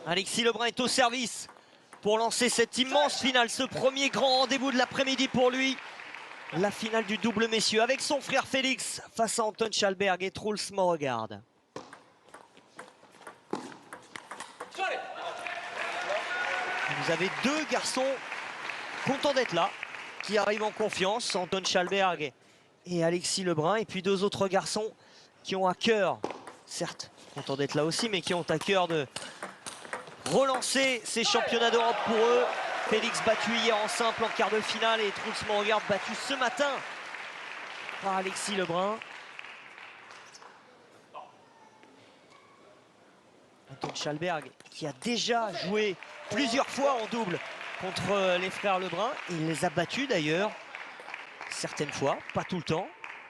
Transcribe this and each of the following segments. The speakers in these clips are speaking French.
Alexis Lebrun est au service pour lancer cette immense finale, ce premier grand rendez-vous de l'après-midi pour lui. La finale du double messieurs avec son frère Félix face à Anton Chalberg et Truls Mauregard. Vous avez deux garçons contents d'être là, qui arrivent en confiance, Anton Chalberg et Alexis Lebrun, et puis deux autres garçons qui ont à cœur, certes contents d'être là aussi, mais qui ont à cœur de relancer ces championnats d'Europe pour eux. Félix battu hier en simple en quart de finale et Truls Mauregard battu ce matin par Alexis Lebrun. Anton Chalberg qui a déjà joué plusieurs fois en double contre les frères Lebrun. Et il les a battus d'ailleurs, certaines fois, pas tout le temps.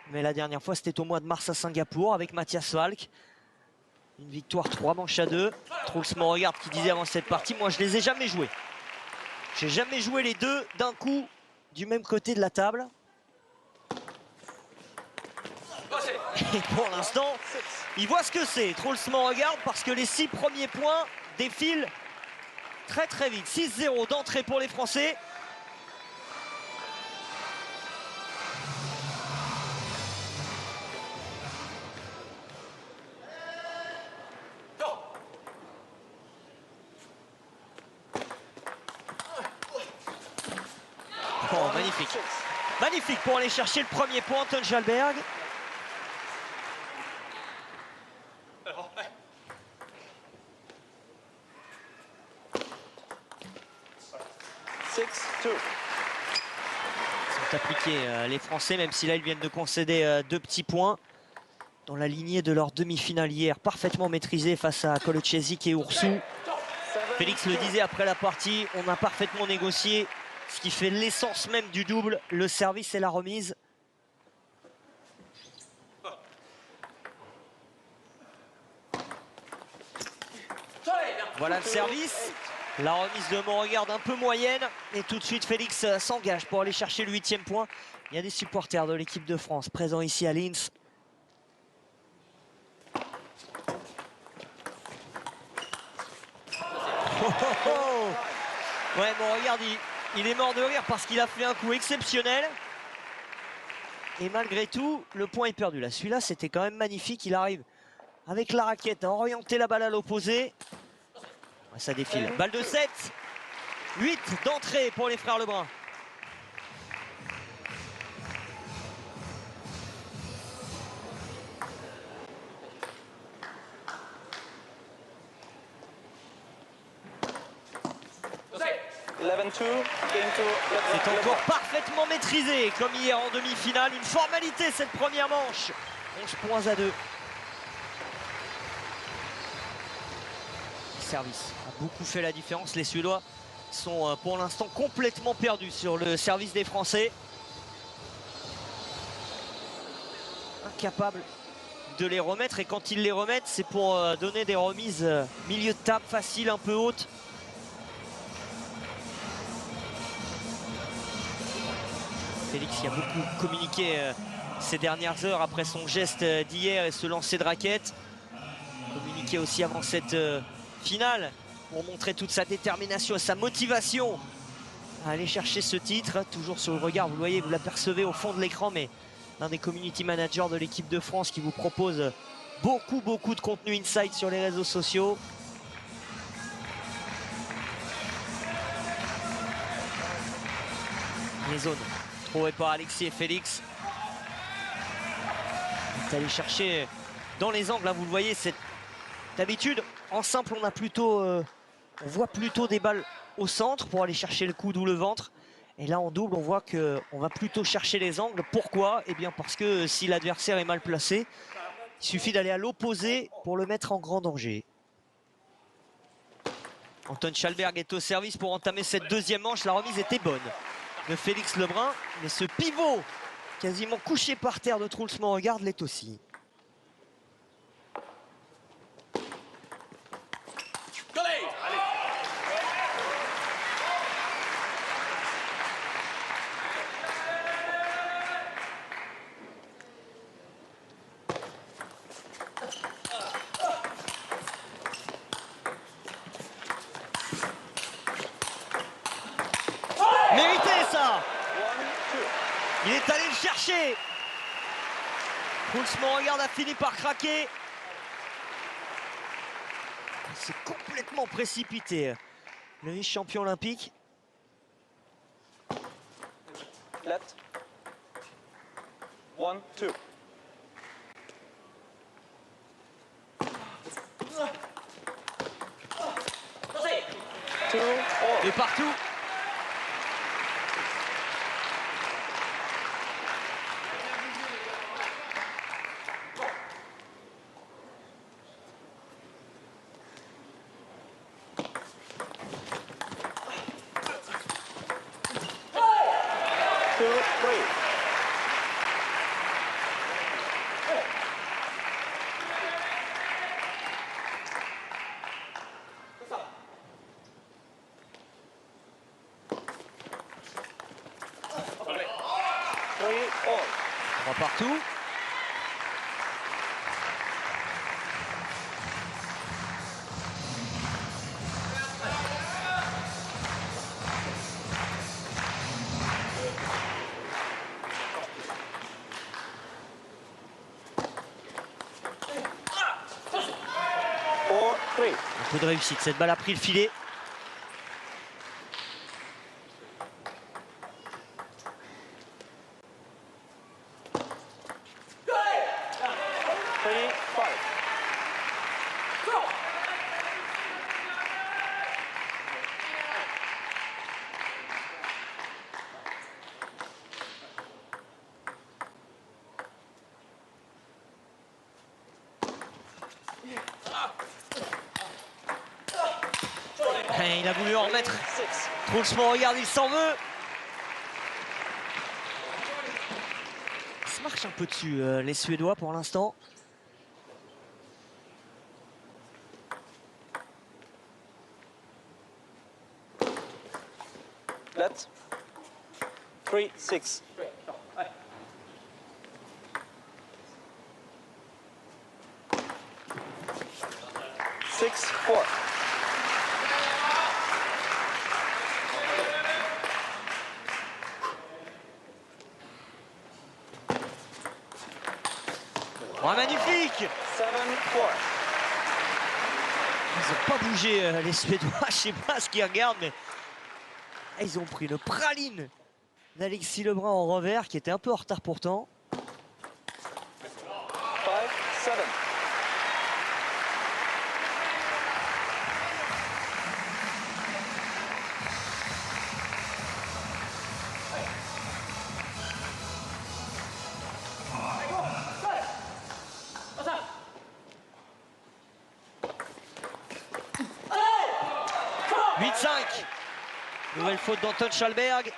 Mais la dernière fois c'était au mois de mars à Singapour avec Mathias Falk. Une victoire 3-2. Truls Mauregard qui disait avant cette partie, moi je les ai jamais joués. J'ai jamais joué les deux d'un coup du même côté de la table. Et pour l'instant, il voit ce que c'est, Truls Mauregard, parce que les 6 premiers points défilent très très vite. 6-0 d'entrée pour les Français. Oh, magnifique. Magnifique pour aller chercher le premier point, Anton Chalberg. Ils sont appliqués les Français, même si là ils viennent de concéder 2 petits points dans la lignée de leur demi-finale hier, parfaitement maîtrisée face à Kolochesic et Oursou. Félix le disait après la partie, on a parfaitement négocié ce qui fait l'essence même du double, le service et la remise. Voilà le service. La remise de Mauregard un peu moyenne. Et tout de suite, Félix s'engage pour aller chercher le 8e point. Il y a des supporters de l'équipe de France présents ici à Linz. Ouais, Mauregard, il est mort de rire parce qu'il a fait un coup exceptionnel. Et malgré tout, le point est perdu. Là, celui-là, c'était quand même magnifique. Il arrive avec la raquette à orienter la balle à l'opposé. Ouais, ça défile. Balle de 7. 8 d'entrée pour les frères Lebrun. C'est encore parfaitement maîtrisé comme hier en demi-finale. Une formalité cette première manche. 11-2. Le service a beaucoup fait la différence. Les Suédois sont pour l'instant complètement perdus sur le service des Français. Incapables de les remettre. Et quand ils les remettent, c'est pour donner des remises milieu de table faciles, un peu hautes. Félix qui a beaucoup communiqué ces dernières heures après son geste d'hier et ce lancer de raquette. Communiqué aussi avant cette finale pour montrer toute sa détermination et sa motivation à aller chercher ce titre. Toujours sur le regard, vous le voyez, vous l'apercevez au fond de l'écran, mais l'un des community managers de l'équipe de France qui vous propose beaucoup de contenu inside sur les réseaux sociaux. Les zones trouvées par Alexis et Félix. Il est allé chercher dans les angles, là, vous le voyez, c'est d'habitude en simple on a plutôt on voit plutôt des balles au centre pour aller chercher le coude ou le ventre. Et là en double on voit qu'on va plutôt chercher les angles. Pourquoi? Eh bien parce que si l'adversaire est mal placé, il suffit d'aller à l'opposé pour le mettre en grand danger. Anton Chalberg est au service pour entamer cette deuxième manche. La remise était bonne de Félix Lebrun, mais ce pivot quasiment couché par terre de Truls Mauregard l'est aussi. ça. Il est allé le chercher. Truls Monregard a fini par craquer. C'est complètement précipité. Le vice-champion olympique. Left. 1, 2. Et partout. Trois partout. Un peu de réussite, cette balle a pris le filet. Il a voulu en remettre. Truls Monregard, il s'en veut. Ils se marchent un peu dessus, les Suédois, pour l'instant. Left. 3, 6. 6, 4. Oh, magnifique! 7, 4. Ils n'ont pas bougé, les Suédois. Je sais pas ce qu'ils regardent, mais ils ont pris une praline d'Alexis Lebrun en revers, qui était un peu en retard pourtant. 5, 7. Nouvelle faute d'Anton Schalberg.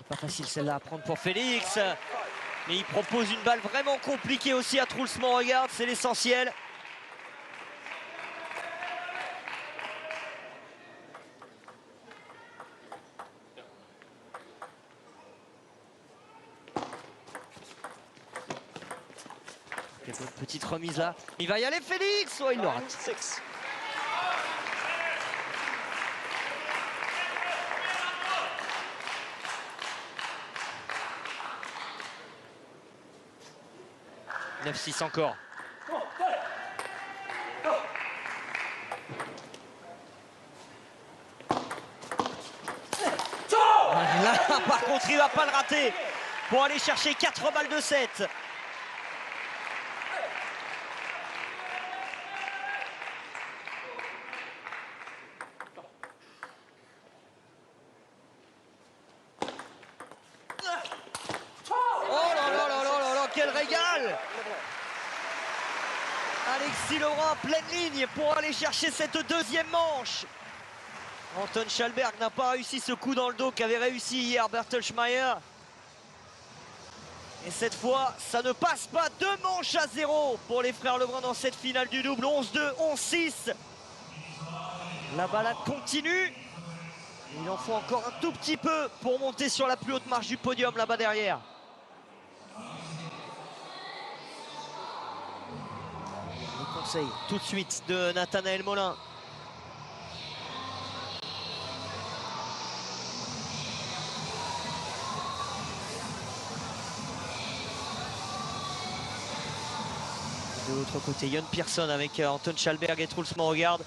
Pas facile celle-là à prendre pour Félix. Mais il propose une balle vraiment compliquée aussi à Truls Monregard, c'est l'essentiel. Petite remise là. Il va y aller Félix. Oh, il le rate. 6. « 9-6 encore. Là, par contre, il va pas le rater pour aller chercher 4 balles de 7. Oh là là là là là, quel régal! Alexis Lebrun, pleine ligne pour aller chercher cette deuxième manche. Anton Schalberg n'a pas réussi ce coup dans le dos qu'avait réussi hier Bertelsmeier. Et cette fois, ça ne passe pas. 2 manches à 0 pour les frères Lebrun dans cette finale du double. 11-2, 11-6. La balade continue. Il en faut encore un tout petit peu pour monter sur la plus haute marche du podium là-bas derrière. conseil tout de suite de Nathanaël Molin. De l'autre côté, Jon Pearson avec Anton Schalberg et Truls Morregard.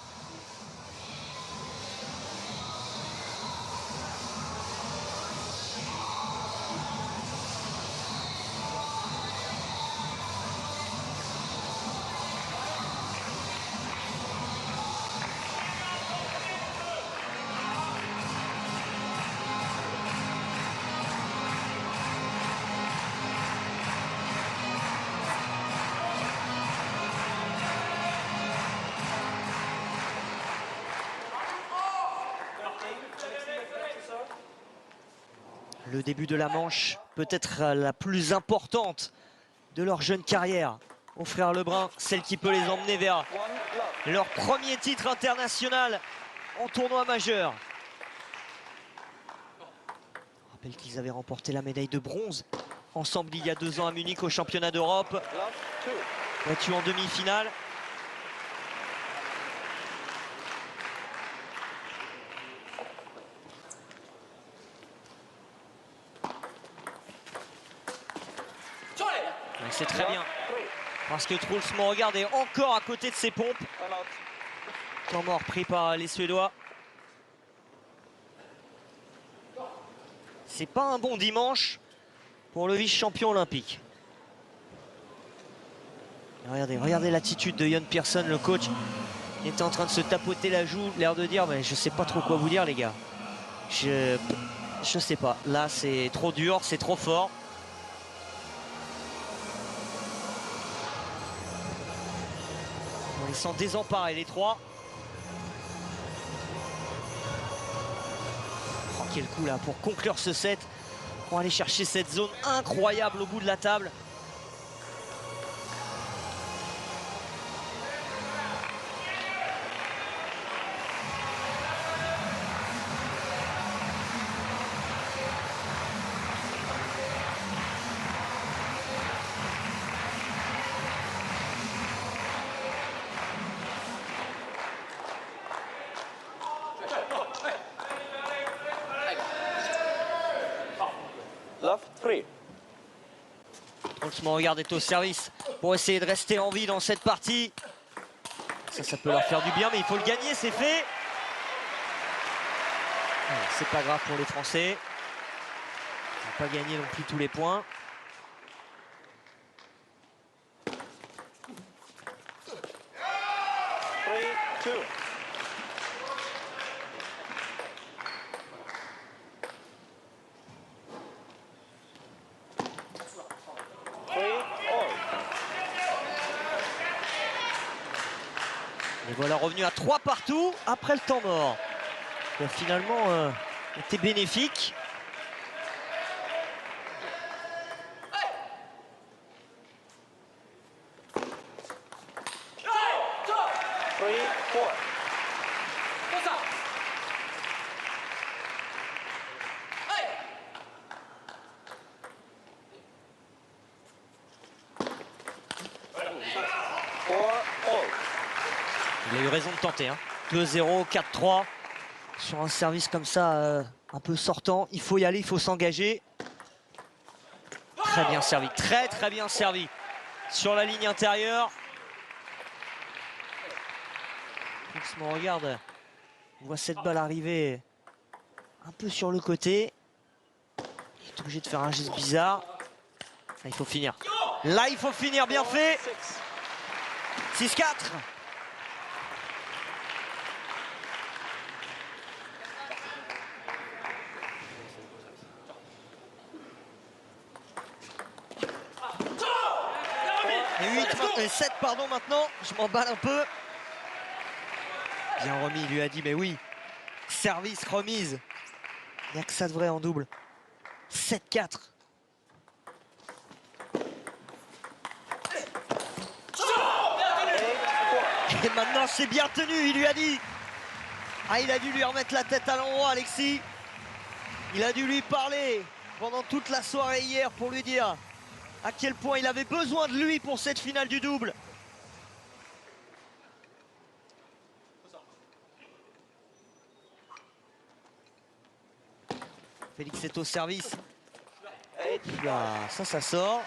Le début de la manche, peut-être la plus importante de leur jeune carrière. Aux frères Lebrun, celle qui peut les emmener vers leur premier titre international en tournoi majeur. Je rappelle qu'ils avaient remporté la médaille de bronze ensemble il y a 2 ans à Munich au championnat d'Europe. Battu en demi-finale. C'est très bien, parce que Truls Morregard est encore à côté de ses pompes. Temps mort pris par les Suédois. C'est pas un bon dimanche pour le vice-champion olympique. Regardez l'attitude de Jon Pearson, le coach. Il est en train de se tapoter la joue, l'air de dire mais je sais pas trop quoi vous dire les gars. Je sais pas, là c'est trop dur, c'est trop fort. Ils sont désemparés les trois. Oh, quel coup là pour conclure ce set. Pour aller chercher cette zone incroyable au bout de la table. Love 3. Truls Morregard est au service pour essayer de rester en vie dans cette partie. Ça peut leur faire du bien, mais il faut le gagner, c'est fait. C'est pas grave pour les Français. Ils n'ont pas gagné non plus tous les points. Et voilà, revenu à 3 partout après le temps mort. Qui a finalement été bénéfique. Il a eu raison de tenter, hein. 2-0, 4-3 sur un service comme ça, un peu sortant. Il faut y aller, il faut s'engager. Très bien servi, très bien servi sur la ligne intérieure. On regarde, on voit cette balle arriver un peu sur le côté. Il est obligé de faire un geste bizarre. Là, il faut finir. Là, il faut finir, bien fait. 6-4. Et 7 pardon maintenant, je m'emballe un peu. Bien remis, il lui a dit mais oui, service remise. Il n'y a que ça de vrai en double. 7-4. Et maintenant c'est bien tenu, il lui a dit. Ah, il a dû lui remettre la tête à l'endroit, Alexis. Il a dû lui parler pendant toute la soirée hier pour lui dire à quel point il avait besoin de lui pour cette finale du double. Félix est au service. 8. Là, ça sort.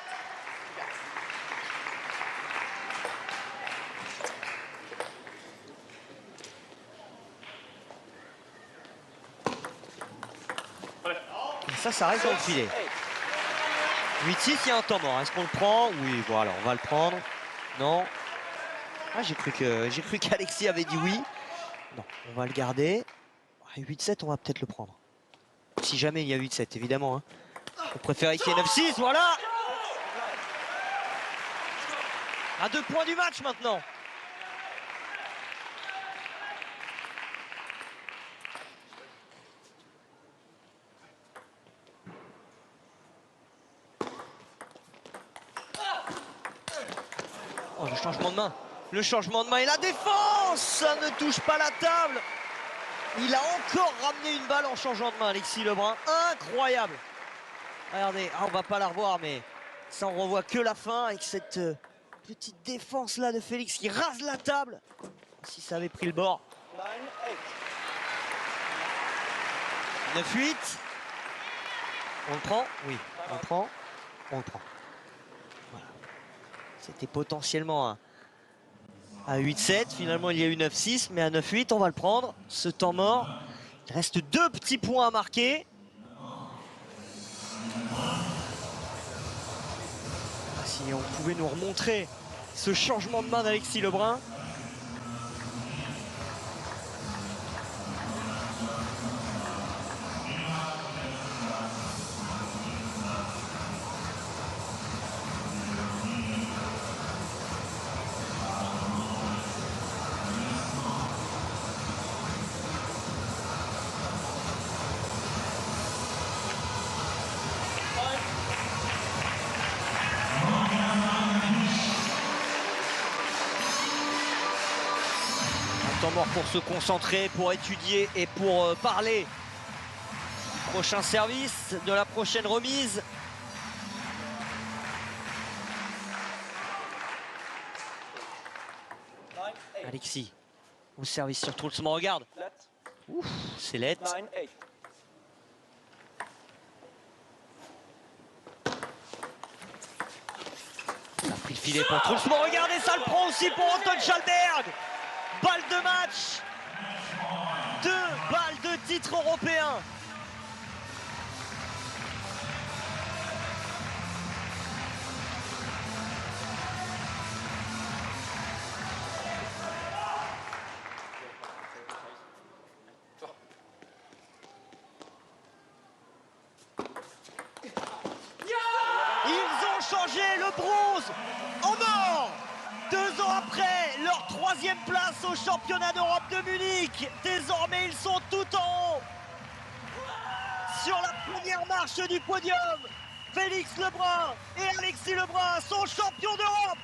Et ça reste dans le filet. 8-6, il y a un temps mort. Est-ce qu'on le prend? Oui, voilà, on va le prendre. Non. Ah, j'ai cru qu'Alexis avait dit oui. Non, on va le garder. 8-7, on va peut-être le prendre. Si jamais il y a 8-7, évidemment. Hein. On préfère qu'il y ait 9-6, voilà. À 2 points du match maintenant. Oh, le changement de main. Le changement de main et la défense. Ça ne touche pas la table. Il a encore ramené une balle en changeant de main, Alexis Lebrun. Incroyable. Regardez, on va pas la revoir, mais ça on revoit que la fin avec cette petite défense là de Félix qui rase la table. Si ça avait pris le bord. 9-8. On le prend? Oui, on le prend. On le prend. Voilà. C'était potentiellement à 8-7. Finalement, il y a eu 9-6, mais à 9-8, on va le prendre. Ce temps mort. Il reste 2 petits points à marquer. Si on pouvait nous remontrer ce changement de main d'Alexis Lebrun. Temps mort pour se concentrer, pour étudier et pour parler du prochain service, de la prochaine remise. Alexis, au service sur Troelsman, regarde. Ouf, c'est let. Il a pris le filet pour Troelsman, regardez, ça le prend aussi pour Anton Schalberg. Balle de match. 2 balles de titre européen. Ils ont changé le bronze en or. 2 ans après leur 3e place au championnat d'Europe de Munich. Désormais, ils sont tout en haut. Sur la première marche du podium, Félix Lebrun et Alexis Lebrun sont champions d'Europe.